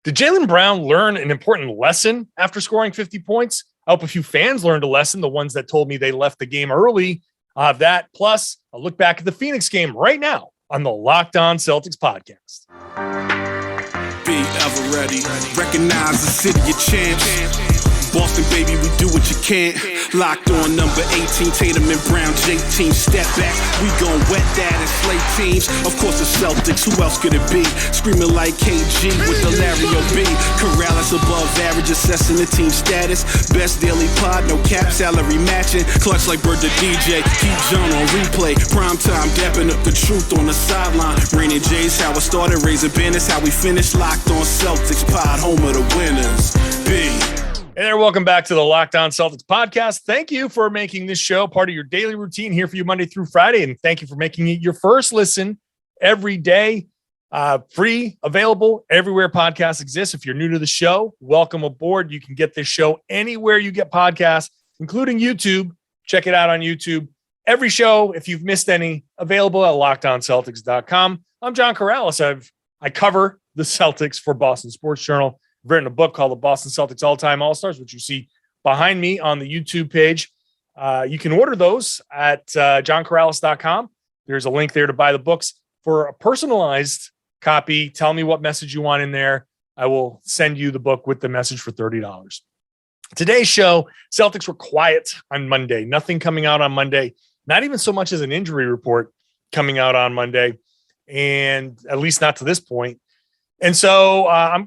Did Jaylen Brown learn an important lesson after scoring 50 points? I hope a few fans learned a lesson, the ones that told me they left the game early. I'll have that. Plus, I'll look back at the Phoenix game right now on the Locked On Celtics podcast. Be ever ready. Recognize the city of champs. Boston, baby, we do what you can't. Locked on number 18, Tatum and Brown, J-team, step back. We gon' wet that and slay teams. Of course, the Celtics, who else could it be? Screaming like KG with the Larry O.B. Karalis above average, assessing the team status. Best daily pod, no cap, salary matching. Clutch like Bird the DJ, keep John on replay. Prime time, dapping up the truth on the sideline. Raining J's, how it started, raising banners, how we finished. Locked on Celtics pod, home of the winners. B. Hey there, welcome back to the Locked On Celtics podcast. Thank you for making this show part of your daily routine here for you Monday through Friday, and thank you for making it your first listen every day. Free, available everywhere podcasts exist. If you're new to the show, welcome aboard. You can get this show anywhere you get podcasts, including YouTube. Check it out on YouTube. Every show, if you've missed any, available at LockedOnCeltics.com. I'm John Karalis. I cover the Celtics for Boston Sports Journal. I've written a book called The Boston Celtics All-Time All-Stars, which you see behind me on the YouTube page. You can order those at johnkaralis.com. There's a link there to buy the books. For a personalized copy, tell me what message you want in there. I will send you the book with the message for $30. Today's show, Celtics were quiet on Monday. Nothing coming out on Monday. Not even so much as an injury report coming out on Monday, and at least not to this point. And so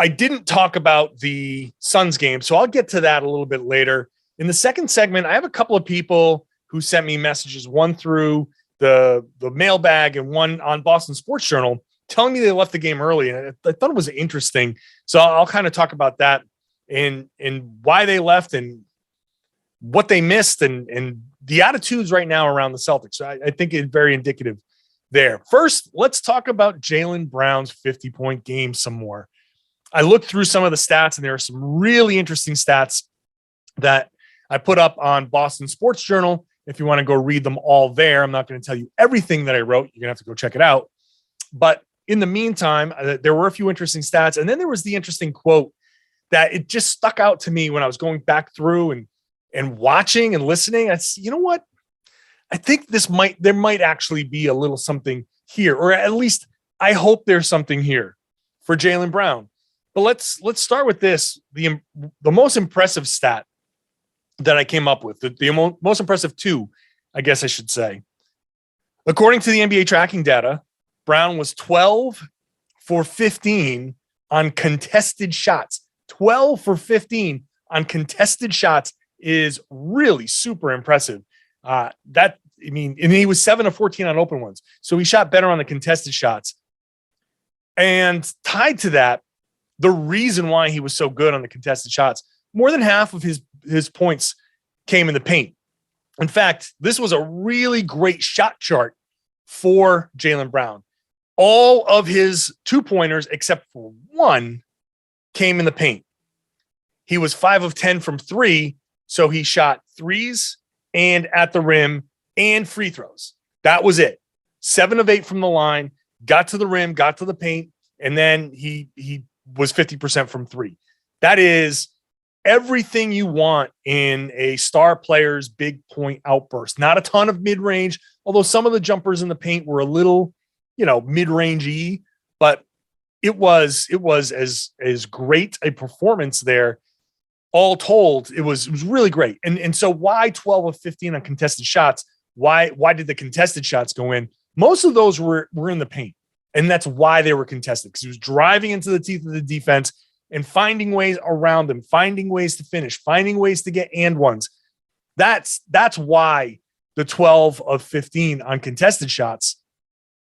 I didn't talk about the Suns game, so I'll get to that a little bit later. In the second segment, I have a couple of people who sent me messages, one through the mailbag and one on Boston Sports Journal, telling me they left the game early. And I thought it was interesting. So I'll kind of talk about that and why they left and what they missed and the attitudes right now around the Celtics. So I think it's very indicative there. First, let's talk about Jaylen Brown's 50-point game some more. I looked through some of the stats, and there are some really interesting stats that I put up on Boston Sports Journal. If you want to go read them all there, I'm not going to tell you everything that I wrote. You're going to have to go check it out. But in the meantime, there were a few interesting stats. And then there was the interesting quote that it just stuck out to me when I was going back through and watching and listening. You know what? I think there might actually be a little something here, or at least I hope there's something here for Jaylen Brown. But let's start with this. The most impressive stat that I came up with, the most impressive two, I guess I should say. According to the NBA tracking data, Brown was 12 for 15 on contested shots. 12 for 15 on contested shots is really super impressive. And he was 7 of 14 on open ones. So he shot better on the contested shots. And tied to that, the reason why he was so good on the contested shots, more than half of his points came in the paint. In fact, this was a really great shot chart for Jaylen Brown. All of his 2-pointers, except for one, came in the paint. He was 5 of 10 from 3, so he shot threes and at the rim and free throws. That was it. 7 of 8 from the line, got to the rim, got to the paint, and then he was 50% from 3. That is everything you want in a star player's big point outburst. Not a ton of mid-range, although some of the jumpers in the paint were a little, mid-range-y, but it was as great a performance there. All told, it was really great. And so why 12 of 15 on contested shots? Why did the contested shots go in? Most of those were in the paint. And that's why they were contested, because he was driving into the teeth of the defense and finding ways around them, finding ways to finish, finding ways to get and ones. That's why the 12 of 15 on contested shots.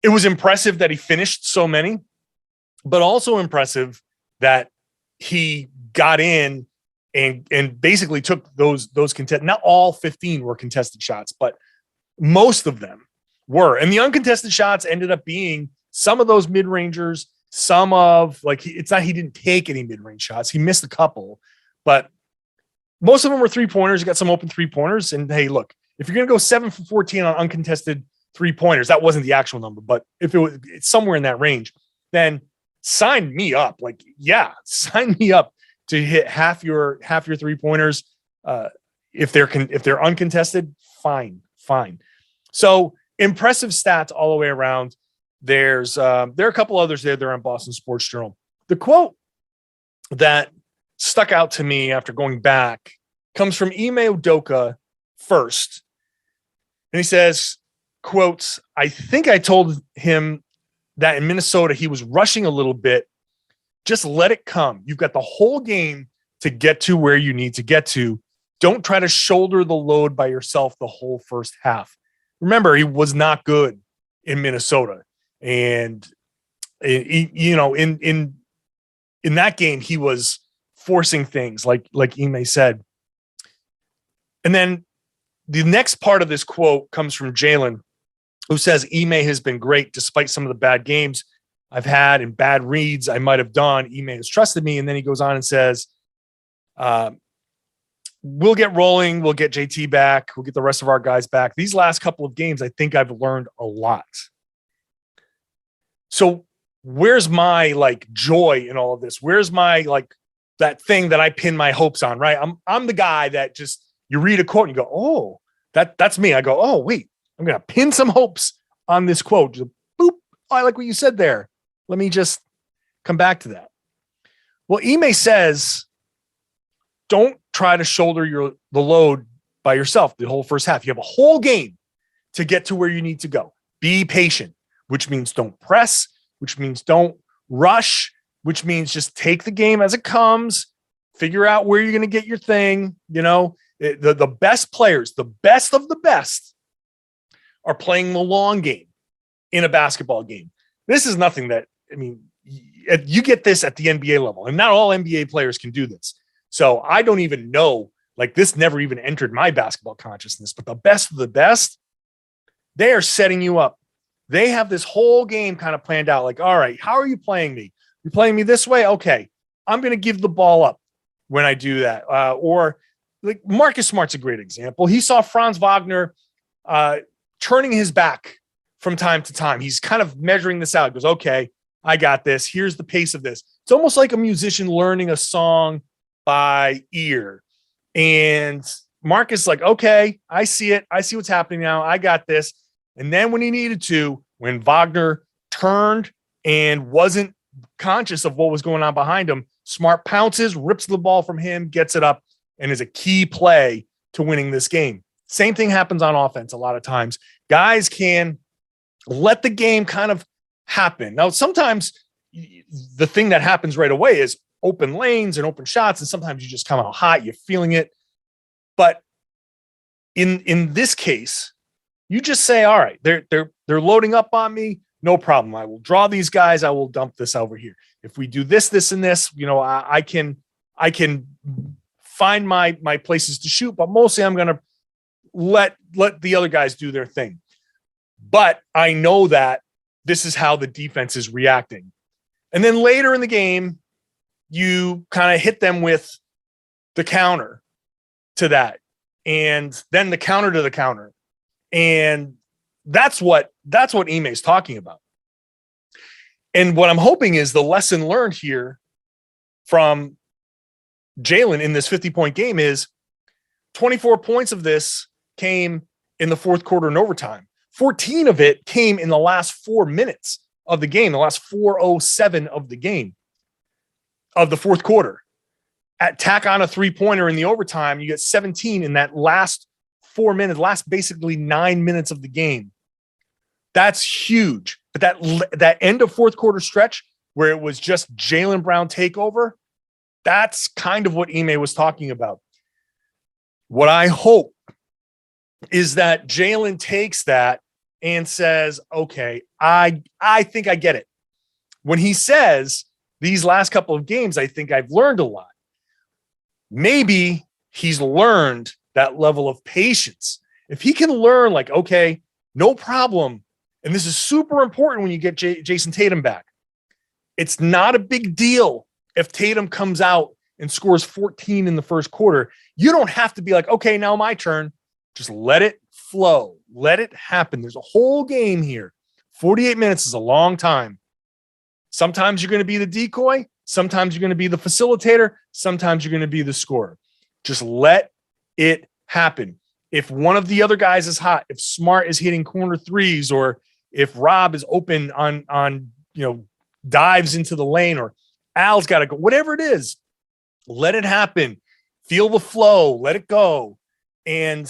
It was impressive that he finished so many, but also impressive that he got in and basically took those contest. Not all 15 were contested shots, but most of them were. And the uncontested shots ended up being some of those mid-rangers, some of it's not, he didn't take any mid-range shots. He missed a couple, but most of them were 3-pointers. You got some open 3-pointers. And hey, look, if you're going to go 7 for 14 on uncontested 3-pointers, that wasn't the actual number, but if it's somewhere in that range, then sign me up. Like, yeah, sign me up to hit half your 3-pointers. If they're uncontested, fine. So impressive stats all the way around. There are a couple others there. They're on Boston Sports Journal. The quote that stuck out to me after going back comes from Ime Udoka first. And he says, quotes, "I think I told him that in Minnesota, he was rushing a little bit. Just let it come. You've got the whole game to get to where you need to get to. Don't try to shoulder the load by yourself the whole first half." Remember, he was not good in Minnesota. And, in that game, he was forcing things like Ime said. And then the next part of this quote comes from Jaylen, who says, "Ime has been great despite some of the bad games I've had and bad reads I might have done. Ime has trusted me." And then he goes on and says, "We'll get rolling. We'll get JT back. We'll get the rest of our guys back. These last couple of games, I think I've learned a lot." So where's my joy in all of this? Where's my that thing that I pin my hopes on, right? I'm the guy that just, you read a quote and you go, "Oh, that's me." I go, "Oh, wait, I'm going to pin some hopes on this quote." Just, boop. Oh, I like what you said there. Let me just come back to that. Well, Ime says, don't try to shoulder the load by yourself the whole first half. You have a whole game to get to where you need to go. Be patient, which means don't press, which means don't rush, which means just take the game as it comes, figure out where you're going to get your thing. The best players, the best of the best, are playing the long game in a basketball game. This is nothing that, you get this at the NBA level, and not all NBA players can do this. So I don't even know, this never even entered my basketball consciousness, but the best of the best, they are setting you up. They have this whole game kind of planned out. All right, how are you playing me? You're playing me this way? Okay, I'm going to give the ball up when I do that. Or Marcus Smart's a great example. He saw Franz Wagner turning his back from time to time. He's kind of measuring this out. He goes, "Okay, I got this. Here's the pace of this." It's almost like a musician learning a song by ear. And Marcus is like, "Okay, I see it. I see what's happening now. I got this." And then when he needed to, when Wagner turned and wasn't conscious of what was going on behind him, Smart pounces, rips the ball from him, gets it up, and is a key play to winning this game. Same thing happens on offense a lot of times. Guys can let the game kind of happen. Now, sometimes the thing that happens right away is open lanes and open shots, and sometimes you just come out hot, you're feeling it. But in this case, you just say, "All right, they're loading up on me. No problem. I will draw these guys. I will dump this over here. If we do this, this, and this, I can find my places to shoot, but mostly I'm going to let the other guys do their thing." But I know that this is how the defense is reacting. And then later in the game, you kind of hit them with the counter to that, and then the counter to the counter. And that's what Ime is talking about. And what I'm hoping is the lesson learned here from Jaylen in this 50-point game is 24 points of this came in the fourth quarter and overtime. 14 of it came in the last 4 minutes of the game, the last 4:07 of the game, of the fourth quarter. Tack on a 3-pointer in the overtime, you get 17 in that last 4 minutes, last basically 9 minutes of the game. That's huge. But that end of fourth quarter stretch where it was just Jaylen Brown takeover, that's kind of what Ime was talking about. What I hope is that Jaylen takes that and says, "Okay, I think I get it." When he says these last couple of games, I think I've learned a lot. Maybe he's learned that level of patience. If he can learn, okay, no problem. And this is super important when you get Jason Tatum back. It's not a big deal if Tatum comes out and scores 14 in the first quarter. You don't have to be like, "Okay, now my turn." Just let it flow. Let it happen. There's a whole game here. 48 minutes is a long time. Sometimes you're going to be the decoy. Sometimes you're going to be the facilitator. Sometimes you're going to be the scorer. Just let it happen. If one of the other guys is hot, if Smart is hitting corner threes, or if Rob is open on dives into the lane, or Al's got to go, whatever it is, let it happen. Feel the flow, let it go. And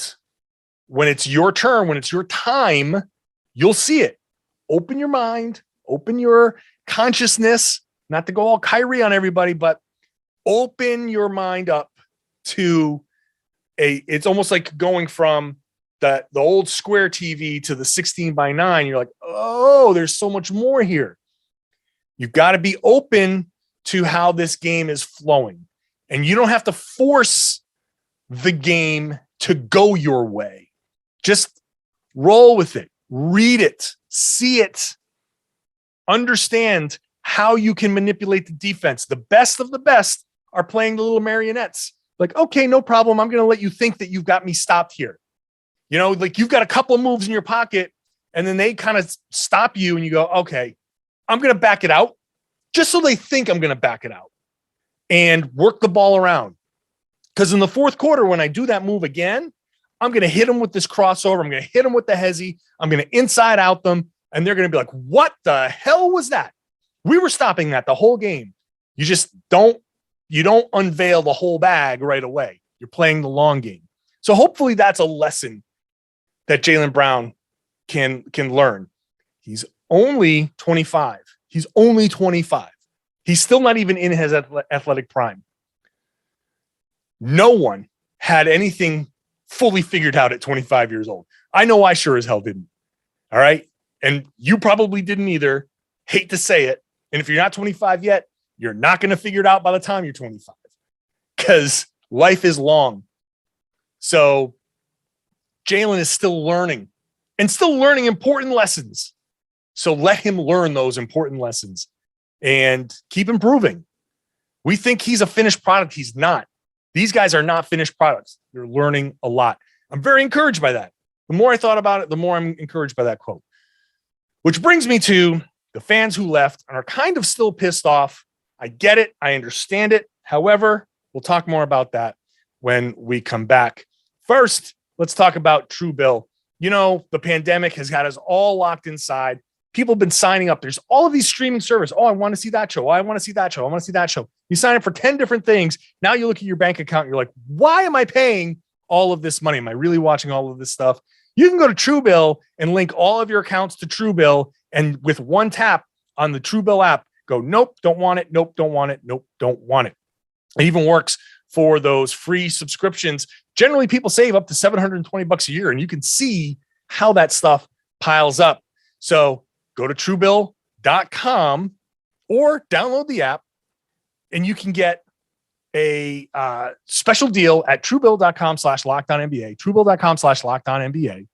when it's your turn, when it's your time, you'll see it. Open your mind, open your consciousness, not to go all Kyrie on everybody, but open your mind up to it's almost like going from the old square TV to the 16:9. You're like, oh, there's so much more here. You've got to be open to how this game is flowing. And you don't have to force the game to go your way. Just roll with it, read it, see it, understand how you can manipulate the defense. The best of the best are playing the little marionettes. Like, okay, no problem. I'm going to let you think that you've got me stopped here. Like you've got a couple of moves in your pocket, and then they kind of stop you and you go, okay, I'm going to back it out just so they think I'm going to back it out and work the ball around. Because in the fourth quarter, when I do that move again, I'm going to hit them with this crossover. I'm going to hit them with the hezzy. I'm going to inside out them. And they're going to be like, what the hell was that? We were stopping that the whole game. You just don't unveil the whole bag right away. You're playing the long game. So hopefully that's a lesson that Jaylen Brown can learn. He's only 25. He's only 25. He's still not even in his athletic prime. No one had anything fully figured out at 25 years old. I know I sure as hell didn't. All right. And you probably didn't either. Hate to say it. And if you're not 25 yet, you're not going to figure it out by the time you're 25, because life is long. So Jaylen is still learning and still learning important lessons. So let him learn those important lessons and keep improving. We think he's a finished product. He's not. These guys are not finished products. They're learning a lot. I'm very encouraged by that. The more I thought about it, the more I'm encouraged by that quote. Which brings me to the fans who left and are kind of still pissed off. I get it. I understand it. However, we'll talk more about that when we come back. First, let's talk about TrueBill. The pandemic has got us all locked inside. People have been signing up. There's all of these streaming services. Oh, I want to see that show. Oh, I want to see that show. I want to see that show. You sign up for 10 different things. Now you look at your bank account and you're like, why am I paying all of this money? Am I really watching all of this stuff? You can go to TrueBill and link all of your accounts to TrueBill. And with one tap on the TrueBill app, go, nope, don't want it. Nope, don't want it. Nope, don't want it. It even works for those free subscriptions. Generally, people save up to $720 a year, and you can see how that stuff piles up. So go to TrueBill.com or download the app, and you can get a special deal at TrueBill.com/LockedOnNBA. TrueBill.com/LockedOnNBA.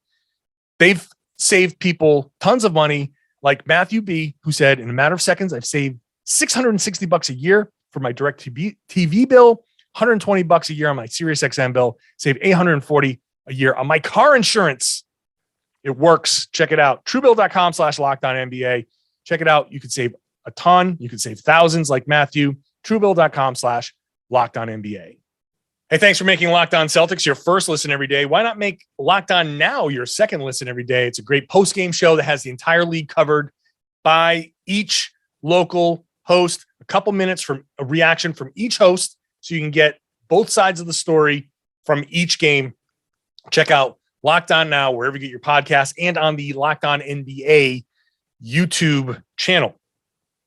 They've saved people tons of money, like Matthew B., who said, in a matter of seconds, I've saved $660 a year for my direct TV bill, $120 a year on my SiriusXM bill, save $840 a year on my car insurance. It works. Check it out. TrueBill.com/LockedOnNBA. Check it out. You could save a ton. You could save thousands like Matthew. TrueBill.com/LockedOnNBA. Hey, thanks for making Locked On Celtics your first listen every day. Why not make Locked On Now your second listen every day? It's a great post-game show that has the entire league covered by each local host, a couple minutes from a reaction from each host, so you can get both sides of the story from each game. Check out Locked On Now, wherever you get your podcasts, and on the Locked On NBA YouTube channel.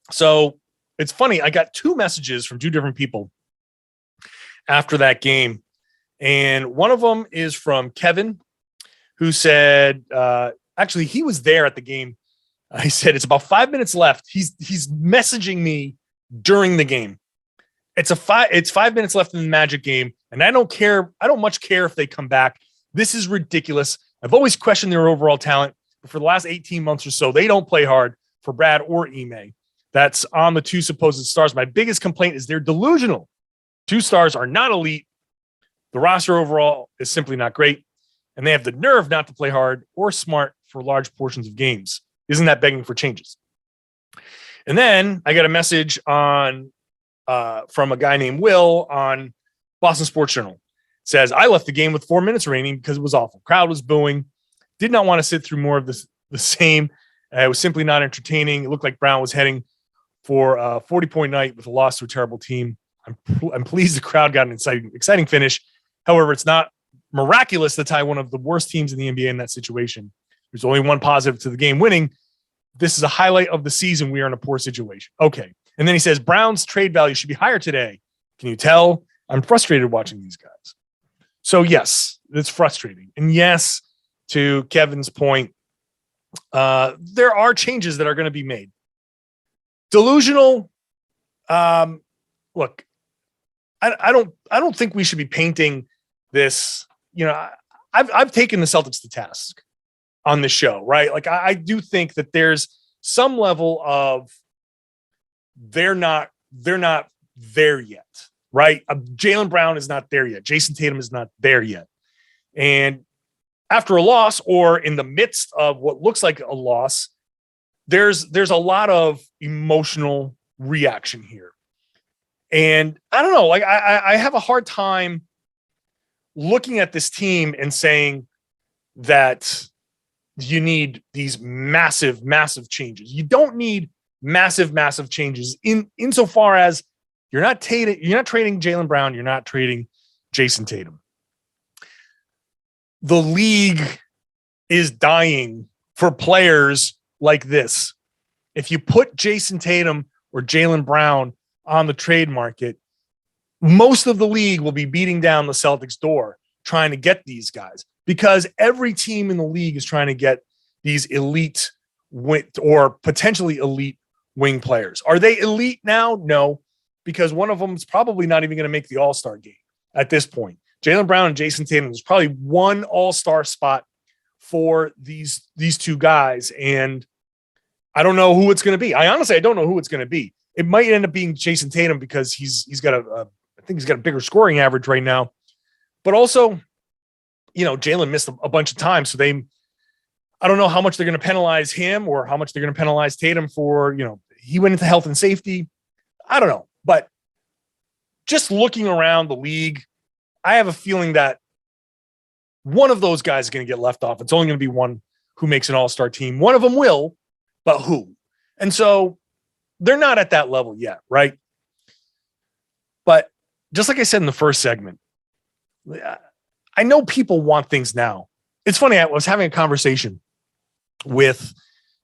So it's funny. I got two messages from two different people after that game. And one of them is from Kevin, who said, actually, he was there at the game. He said, it's about 5 minutes left. He's messaging me during the game. It's 5 minutes left in the Magic game. And I don't care. I don't much care if they come back. This is ridiculous. I've always questioned their overall talent, but for the last 18 months or so, they don't play hard for Brad or Ime. That's on the two supposed stars. My biggest complaint is they're delusional. Two stars are not elite. The roster overall is simply not great. And they have the nerve not to play hard or smart for large portions of games. Isn't that begging for changes? And then I got a message on from a guy named Will on Boston Sports Journal. It says, I left the game with 4 minutes remaining because it was awful. Crowd was booing. Did not want to sit through more of the same. It was simply not entertaining. It looked like Brown was heading for a 40-point night with a loss to a terrible team. I'm pleased the crowd got an exciting finish. However, it's not miraculous to tie one of the worst teams in the NBA in that situation. There's only one positive to the game winning. This is a highlight of the season. We are in a poor situation. Okay. And then he says, Brown's trade value should be higher today. Can you tell? I'm frustrated watching these guys. So yes, it's frustrating. And yes, to Kevin's point, there are changes that are going to be made. Delusional. Look, I don't think we should be painting this. You know, I've taken the Celtics to task on the show, right? Like I do think that there's some level of they're not there yet, right? Jaylen Brown is not there yet. Jason Tatum is not there yet. And after a loss or in the midst of what looks like a loss, there's a lot of emotional reaction here. And I don't know, like I have a hard time looking at this team and saying that you need these massive changes. You don't need massive changes insofar as you're not trading Jaylen Brown, you're not trading Jason Tatum. The league is dying for players like this. If you put Jason Tatum or Jaylen Brown on the trade market, most of the league will be beating down the Celtics' door trying to get these guys, because every team in the league is trying to get these elite or potentially elite wing players. Are they elite now? No, because one of them is probably not even going to make the All-Star game at this point. Jaylen Brown and Jason Tatum, there's probably one All-Star spot for these two guys, and I don't know who it's going to be. I don't know who it's going to be. It might end up being Jason Tatum because he's got I think he's got a bigger scoring average right now. But also, you know, Jaylen missed a bunch of time, so I don't know how much they're going to penalize him or how much they're going to penalize Tatum for, you know, he went into health and safety. I don't know. But just looking around the league, I have a feeling that one of those guys is going to get left off. It's only going to be one who makes an all-star team. One of them will, but who? And so they're not at that level yet, right? But just like I said in the first segment, I know people want things now. It's funny. I was having a conversation with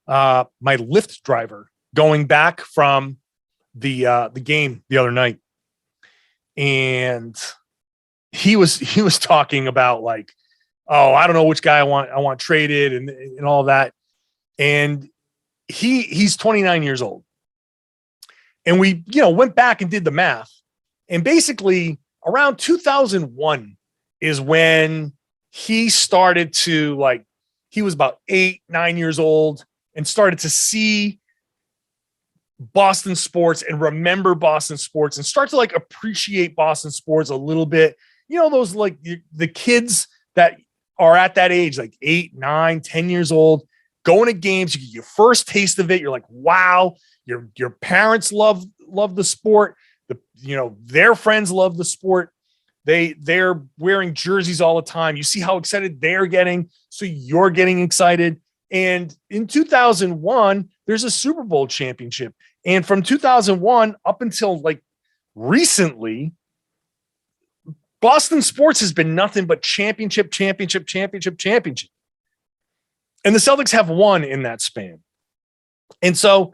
my Lyft driver going back from the game the other night, and he was talking about like, oh, I don't know which guy I want traded and all that. And he's 29 years old. And we, went back and did the math. And basically around 2001 is when he started to he was about 8-9 years old and started to see Boston sports and remember Boston sports and start to appreciate Boston sports a little bit. Those the kids that are at that age, 8, 9, 10 years old, going to games, you get your first taste of it. You're like, wow, your parents love the sport. Their friends love the sport. They're wearing jerseys all the time. You see how excited they're getting. So you're getting excited. And in 2001, there's a Super Bowl championship. And from 2001 up until recently, Boston sports has been nothing but championship. And the Celtics have won in that span. And so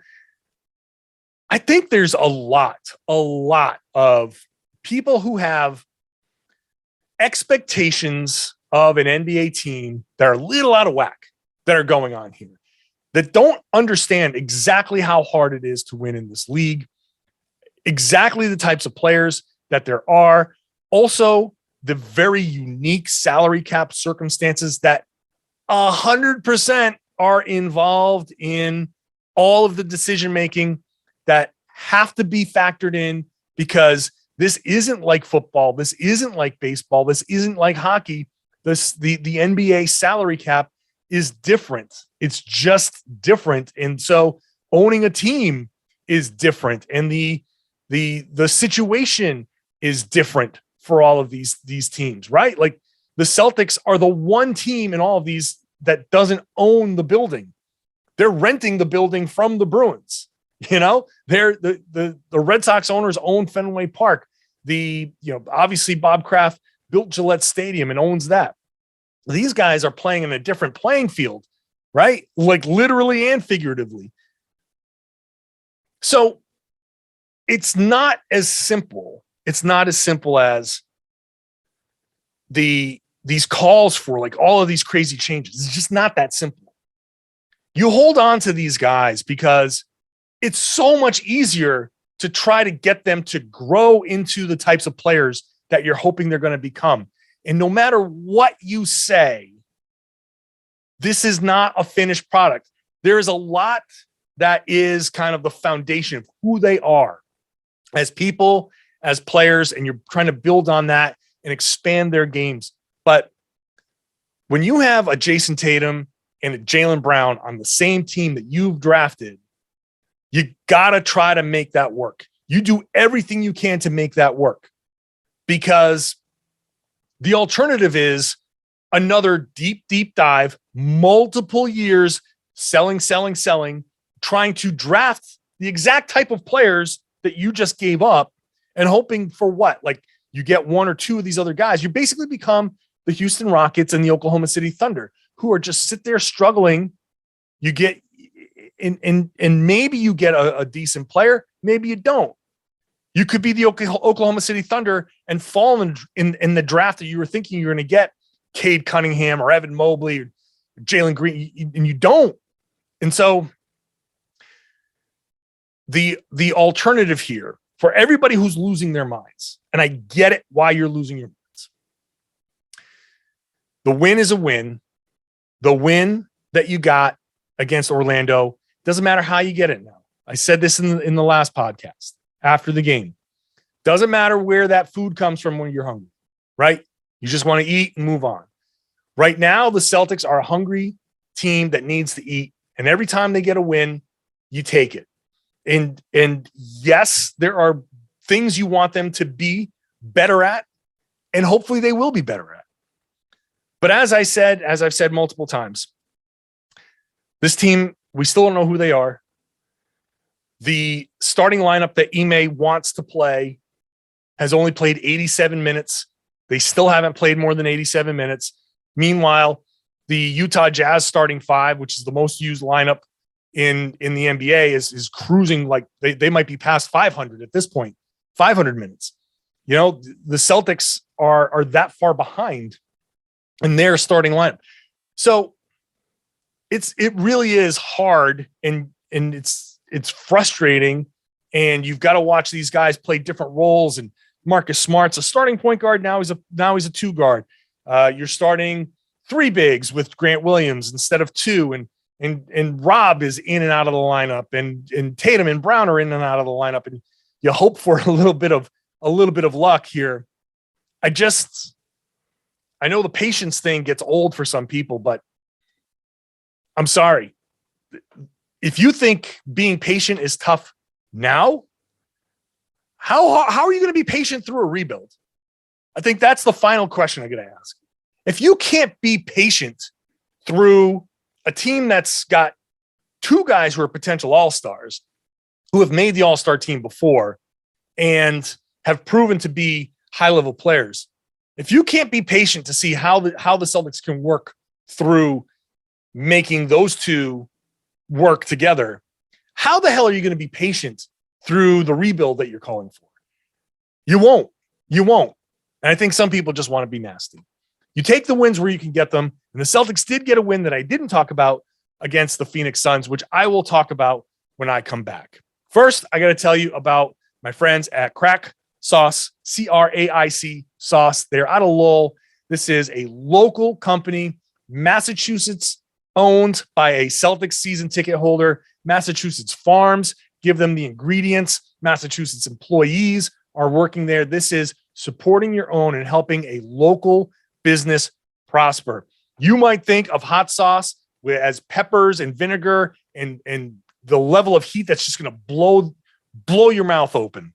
I think there's a lot of people who have expectations of an NBA team that are a little out of whack that are going on here, that don't understand exactly how hard it is to win in this league, exactly the types of players that there are, also the very unique salary cap circumstances that 100% are involved in all of the decision-making that have to be factored in, because this isn't like football. This isn't like baseball. This isn't like hockey. The NBA salary cap is different. It's just different. And so owning a team is different, and the situation is different for all of these teams, right? Like the Celtics are the one team in all of these that doesn't own the building. They're renting the building from the Bruins. They're the Red Sox owners own Fenway Park. Obviously Bob Kraft built Gillette Stadium and owns that. These guys are playing in a different playing field, right? Like literally and figuratively. So it's not as simple. It's not as simple as these calls for like all of these crazy changes. It's just not that simple. You hold on to these guys because it's so much easier to try to get them to grow into the types of players that you're hoping they're going to become. And no matter what you say, this is not a finished product. There is a lot that is kind of the foundation of who they are as people, as players, and you're trying to build on that and expand their games. But when you have a Jason Tatum and a Jaylen Brown on the same team that you've drafted, you got to try to make that work. You do everything you can to make that work, because the alternative is another deep dive, multiple years, selling, trying to draft the exact type of players that you just gave up and hoping for what? Like you get one or two of these other guys. You basically become the Houston Rockets and the Oklahoma City Thunder, who are just sit there struggling. You get and maybe you get a decent player, maybe you don't. You could be the Oklahoma City Thunder and fall in the draft that you were thinking you were going to get Cade Cunningham or Evan Mobley or Jalen Green, and you don't. And so the alternative here for everybody who's losing their minds, and I get it why you're losing your minds. The win is a win. The win that you got against Orlando, doesn't matter how you get it now. I said this in the last podcast after the game. Doesn't matter where that food comes from when you're hungry, right? You just want to eat and move on. Right now, the Celtics are a hungry team that needs to eat. And every time they get a win, you take it. And yes, there are things you want them to be better at, and hopefully they will be better at. But as I've said multiple times, this team, we still don't know who they are. The starting lineup that Ime wants to play has only played 87 minutes. They still haven't played more than 87 minutes. Meanwhile, the Utah Jazz starting five, which is the most used lineup in the NBA, is cruising like they might be past 500 at this point, 500 minutes. The Celtics are that far behind in their starting lineup. So it really is hard and it's frustrating, and you've got to watch these guys play different roles. And Marcus Smart's a starting point guard. Now he's a two guard. You're starting three bigs with Grant Williams instead of two, and Rob is in and out of the lineup, and Tatum and Brown are in and out of the lineup, and you hope for a little bit of luck here. I know the patience thing gets old for some people, but I'm sorry. If you think being patient is tough now, how are you going to be patient through a rebuild? I think that's the final question I got to ask. If you can't be patient through a team that's got two guys who are potential all-stars, who have made the all-star team before and have proven to be high-level players, if you can't be patient to see how the Celtics can work through making those two work together, how the hell are you going to be patient through the rebuild that you're calling for? You won't. And I think some people just want to be nasty. You take the wins where you can get them. And the Celtics did get a win that I didn't talk about against the Phoenix Suns, which I will talk about when I come back. First, I got to tell you about my friends at Craic Sauce, Craic Sauce. They're out of Lowell. This is a local company, Massachusetts, owned by a Celtics season ticket holder. Massachusetts farms give them the ingredients. Massachusetts employees are working there. This is supporting your own and helping a local business prosper. You might think of hot sauce as peppers and vinegar and the level of heat that's just going to blow your mouth open.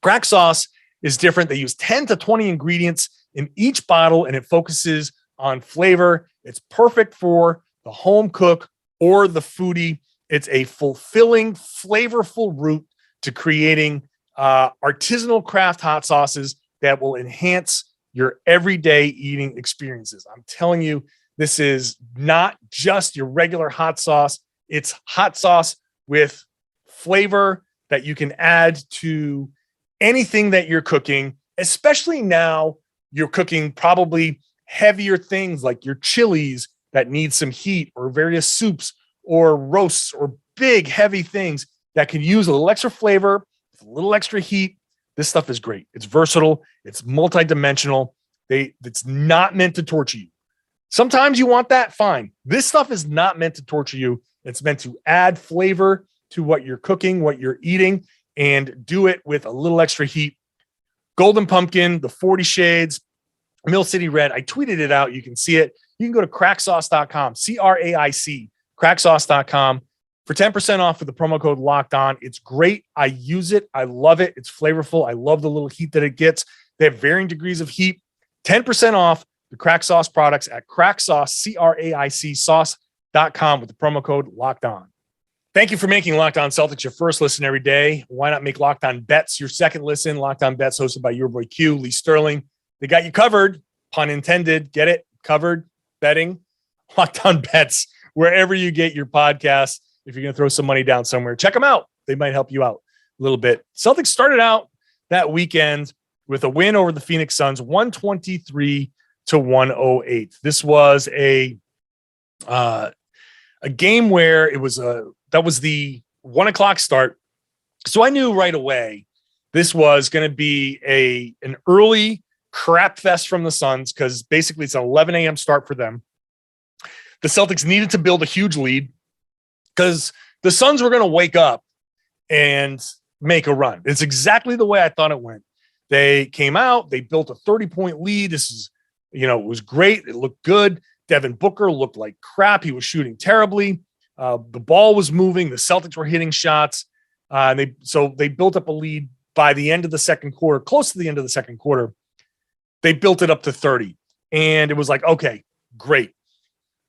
Craic Sauce is different. They use 10 to 20 ingredients in each bottle, and it focuses on flavor. It's perfect for the home cook or the foodie. It's a fulfilling, flavorful route to creating artisanal craft hot sauces that will enhance your everyday eating experiences. I'm telling you, this is not just your regular hot sauce. It's hot sauce with flavor that you can add to anything that you're cooking, especially now you're cooking probably heavier things like your chilies that need some heat, or various soups or roasts or big heavy things that can use a little extra flavor, a little extra heat. This stuff is great. It's versatile. It's multidimensional. It's not meant to torture you. Sometimes you want that, fine. This stuff is not meant to torture you. It's meant to add flavor to what you're cooking, what you're eating, and do it with a little extra heat. Golden Pumpkin, the 40 Shades, Mill City Red. I tweeted it out. You can see it. You can go to craicsauce.com, CRAIC, craicsauce.com for 10% off with the promo code Locked On. It's great. I use it. I love it. It's flavorful. I love the little heat that it gets. They have varying degrees of heat. 10% off the Craic Sauce products at Craic Sauce, CRAIC sauce.com with the promo code Locked On. Thank you for making Locked On Celtics your first listen every day. Why not make Locked On Bets your second listen? Locked On Bets, hosted by your boy Q, Lee Sterling. They got you covered, pun intended. Get it? Covered betting. Locked On Bets, wherever you get your podcasts. If you're going to throw some money down somewhere, check them out. They might help you out a little bit. Celtics started out that weekend with a win over the Phoenix Suns, 123-108. This was a game where it was that was the 1:00 start. So I knew right away this was going to be an early crap fest from the Suns, because basically it's an 11 a.m. start for them. The Celtics needed to build a huge lead because the Suns were going to wake up and make a run. It's exactly the way I thought it went. They came out, they built a 30-point lead. This is, it was great. It looked good. Devin Booker looked like crap. He was shooting terribly. The ball was moving. The Celtics were hitting shots. So they built up a lead by the end of the second quarter, close to the end of the second quarter. They built it up to 30. And it was like, okay, great.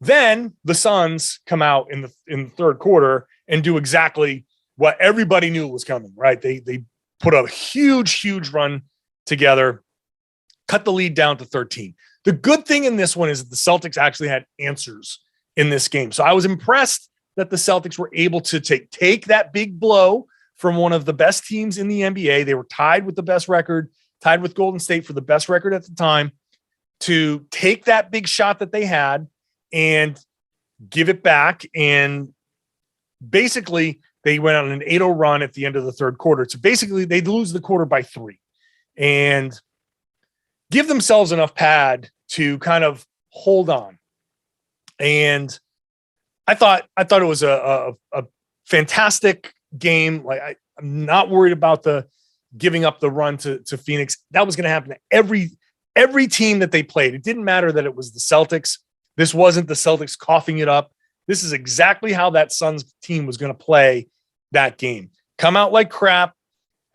Then the Suns come out in the third quarter and do exactly what everybody knew was coming, right? They put a huge run together, cut the lead down to 13. The good thing in this one is that the Celtics actually had answers in this game. So I was impressed that the Celtics were able to take that big blow from one of the best teams in the NBA. They were tied with the best record, tied with Golden State for the best record at the time, to take that big shot that they had and give it back. And basically they went on an 8-0 run at the end of the third quarter. So basically they lose the quarter by 3 and give themselves enough pad to kind of hold on. And I thought it was a fantastic game. Like I'm not worried about the giving up the run to Phoenix. That was going to happen to every team that they played. It didn't matter that it was the Celtics. This wasn't the Celtics coughing it up. This is exactly how that Suns team was going to play that game. Come out like crap,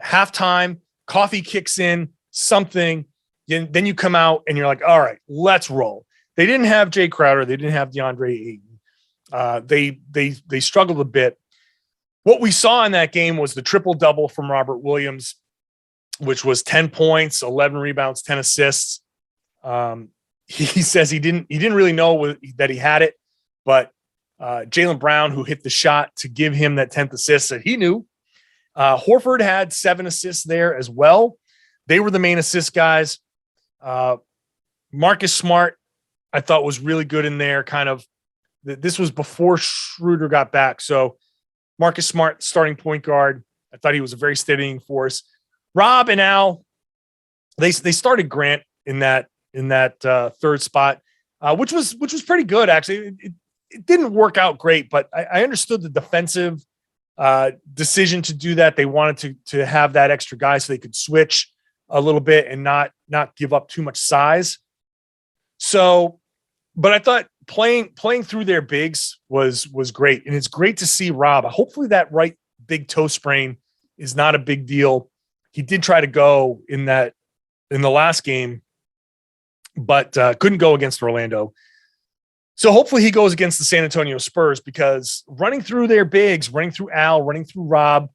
halftime, coffee kicks in, something. Then you come out and you're like, all right, let's roll. They didn't have Jay Crowder. They didn't have DeAndre Ayton. They struggled a bit. What we saw in that game was the triple-double from Robert Williams, which was 10 points, 11 rebounds, 10 assists. He says he didn't really know that he had it, but Jaylen Brown, who hit the shot to give him that 10th assist, said he knew. Horford had 7 assists there as well. They were the main assist guys. Marcus Smart, I thought, was really good in there. Kind of, this was before Schroeder got back. So Marcus Smart, starting point guard. I thought he was a very steadying force. Rob and Al, they started Grant in that third spot, which was pretty good, actually. It didn't work out great, but I understood the defensive decision to do that. They wanted to have that extra guy so they could switch a little bit and not give up too much size. So, but I thought playing through their bigs was great. And it's great to see Rob. Hopefully that right big toe sprain is not a big deal. He did try to go in the last game, but couldn't go against Orlando. So hopefully he goes against the San Antonio Spurs, because running through their bigs, running through Al, running through Rob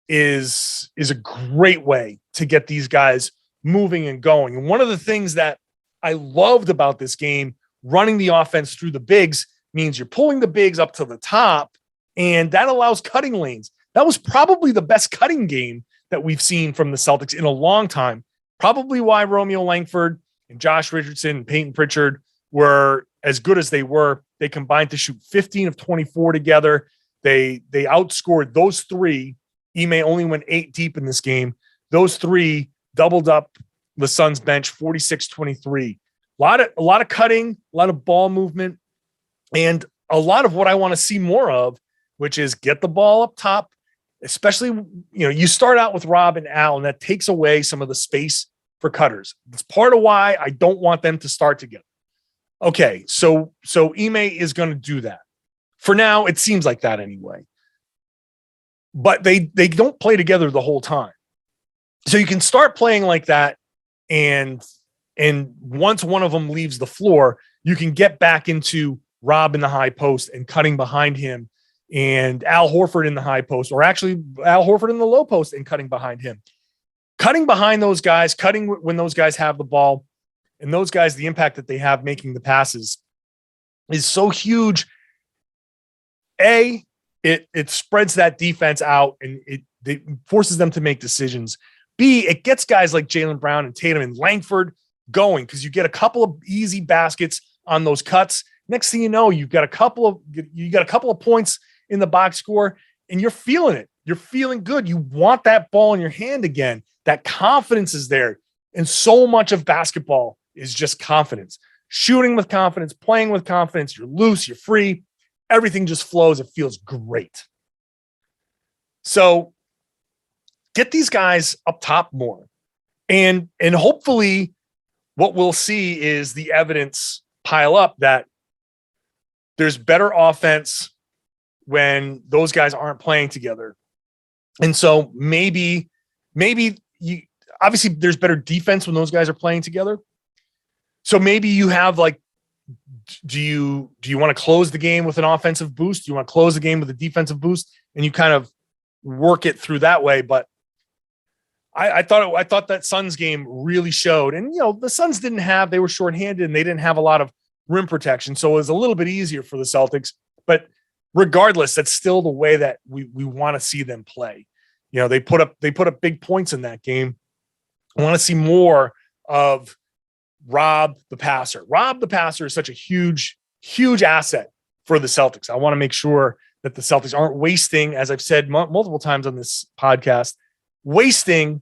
is a great way to get these guys moving and going. And one of the things that I loved about this game, running the offense through the bigs, means you're pulling the bigs up to the top, and that allows cutting lanes. That was probably the best cutting game that we've seen from the Celtics in a long time. Probably why Romeo Langford and Josh Richardson and Peyton Pritchard were as good as they were. They combined to shoot 15 of 24 together. They outscored those three. Ime only went 8 deep in this game. Those three doubled up the Suns bench 46-23. A lot of cutting, a lot of ball movement, and a lot of what I want to see more of, which is get the ball up top, especially, you start out with Rob and Al, and that takes away some of the space for cutters. It's part of why I don't want them to start together. Okay, so Ime is going to do that. For now, it seems like that anyway. But they don't play together the whole time. So you can start playing like that, and once one of them leaves the floor, you can get back into Rob in the high post and cutting behind him, and Al Horford in the high post, or actually Al Horford in the low post and cutting behind him. Cutting behind those guys, cutting when those guys have the ball, and those guys, the impact that they have making the passes is so huge. It spreads that defense out, and it forces them to make decisions. B, it gets guys like Jaylen Brown and Tatum and Langford going, because you get a couple of easy baskets on those cuts. Next thing you know, you got a couple of points in the box score, and you're feeling it. You're feeling good. You want that ball in your hand again. That confidence is there. And so much of basketball is just confidence. Shooting with confidence, playing with confidence. You're loose, you're free. Everything just flows. It feels great. So get these guys up top more. And hopefully what we'll see is the evidence pile up that there's better offense when those guys aren't playing together. And so maybe you obviously there's better defense when those guys are playing together. So maybe you have do you want to close the game with an offensive boost? Do you want to close the game with a defensive boost, and you kind of work it through that way? But I thought that Suns game really showed, and the Suns they were shorthanded and they didn't have a lot of rim protection, so it was a little bit easier for the Celtics. But regardless, that's still the way that we want to see them play. They put up big points in that game. I want to see more of Rob the passer. Rob the passer is such a huge, huge asset for the Celtics. I want to make sure that the Celtics aren't wasting, as I've said multiple times on this podcast, wasting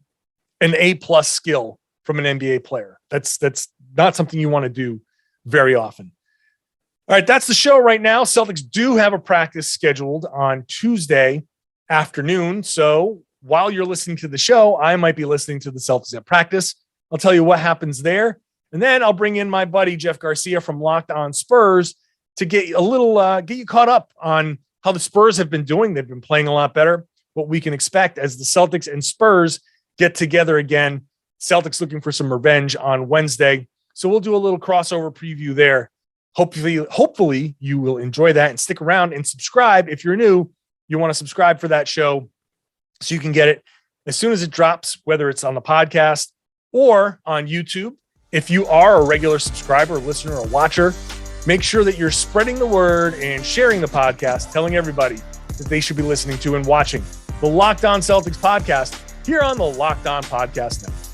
an A+ skill from an NBA player. That's not something you want to do very often. All right, that's the show right now. Celtics do have a practice scheduled on Tuesday afternoon. So while you're listening to the show, I might be listening to the Celtics at practice. I'll tell you what happens there. And then I'll bring in my buddy, Jeff Garcia from Locked On Spurs, to get you caught up on how the Spurs have been doing. They've been playing a lot better, what we can expect as the Celtics and Spurs get together again. Celtics looking for some revenge on Wednesday. So we'll do a little crossover preview there. Hopefully you will enjoy that, and stick around and subscribe. If you're new, you want to subscribe for that show so you can get it as soon as it drops, whether it's on the podcast or on YouTube. If you are a regular subscriber, listener, or watcher, make sure that you're spreading the word and sharing the podcast, telling everybody that they should be listening to and watching the Locked On Celtics podcast here on the Locked On Podcast Network.